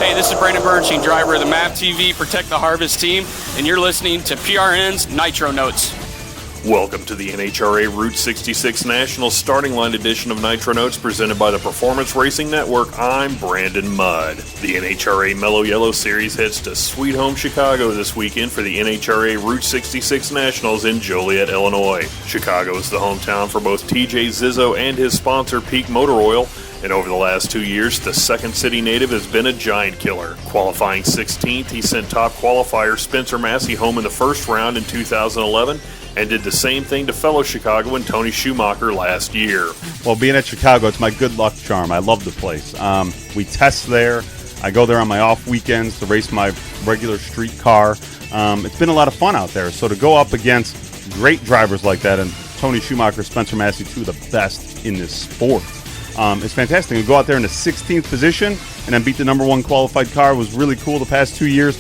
Hey, this is Brandon Bernstein, driver of the MAV TV Protect the Harvest team, and you're listening to PRN's Nitro Notes. Welcome to the NHRA Route 66 National Starting Line edition of Nitro Notes presented by the Performance Racing Network. I'm Brandon Mudd. The NHRA Mello Yello Series heads to Sweet Home Chicago this weekend for the NHRA Route 66 Nationals in Joliet, Illinois. Chicago is the hometown for both TJ Zizzo and his sponsor Peak Motor Oil. And over the last 2 years, the Second City native has been a giant killer. Qualifying 16th, he sent top qualifier Spencer Massey home in the first round in 2011 and did the same thing to fellow Chicagoan Tony Schumacher last year. Well, being at Chicago, it's my good luck charm. I love the place. We test there. I go there on my off weekends to race my regular street car. It's been a lot of fun out there. So to go up against great drivers like that, and Tony Schumacher, Spencer Massey, two of the best in this sport, it's fantastic. To go out there in the 16th position and then beat the number one qualified car was really cool the past 2 years.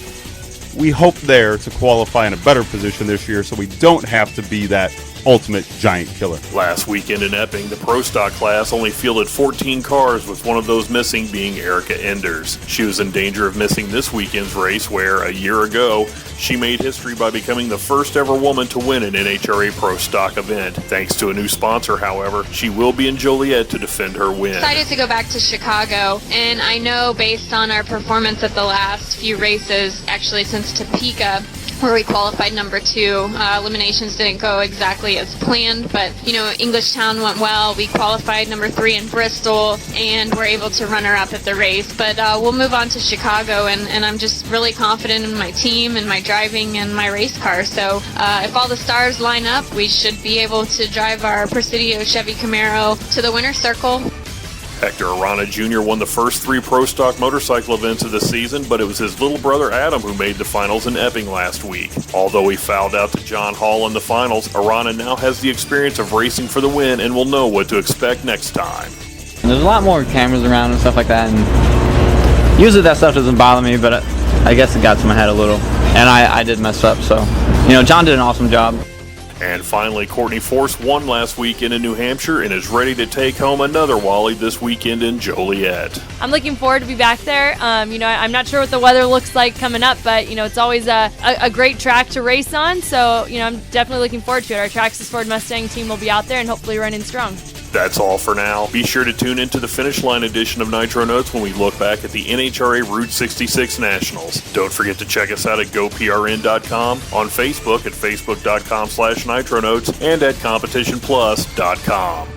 We hope there to qualify in a better position this year so we don't have to be that ultimate giant killer. Last weekend in Epping, the Pro Stock class only fielded 14 cars, with one of those missing being Erica Enders. She was in danger of missing this weekend's race where, a year ago, she made history by becoming the first ever woman to win an NHRA Pro Stock event. Thanks to a new sponsor, however, she will be in Joliet to defend her win. Excited to go back to Chicago, and I know based on our performance at the last few races, actually since Topeka, where we qualified number 2. Eliminations didn't go exactly as planned, but, Englishtown went well. We qualified number 3 in Bristol, and we're able to runner up at the race. But we'll move on to Chicago, and I'm just really confident in my team and my driving and my race car. So if all the stars line up, we should be able to drive our Presidio Chevy Camaro to the winner's circle. Hector Arana Jr. won the first 3 Pro Stock motorcycle events of the season, but it was his little brother Adam who made the finals in Epping last week. Although he fouled out to John Hall in the finals, Arana now has the experience of racing for the win and will know what to expect next time. And there's a lot more cameras around and stuff like that, and usually that stuff doesn't bother me, but I guess it got to my head a little, and I did mess up, so, John did an awesome job. And finally, Courtney Force won last weekend in New Hampshire and is ready to take home another Wally this weekend in Joliet. I'm looking forward to be back there. I'm not sure what the weather looks like coming up, but, it's always a great track to race on. So, I'm definitely looking forward to it. Our Traxxas Ford Mustang team will be out there and hopefully running strong. That's all for now. Be sure to tune into the Finish Line edition of Nitro Notes when we look back at the NHRA Route 66 Nationals. Don't forget to check us out at GoPRN.com, on Facebook at Facebook.com/NitroNotes, and at CompetitionPlus.com.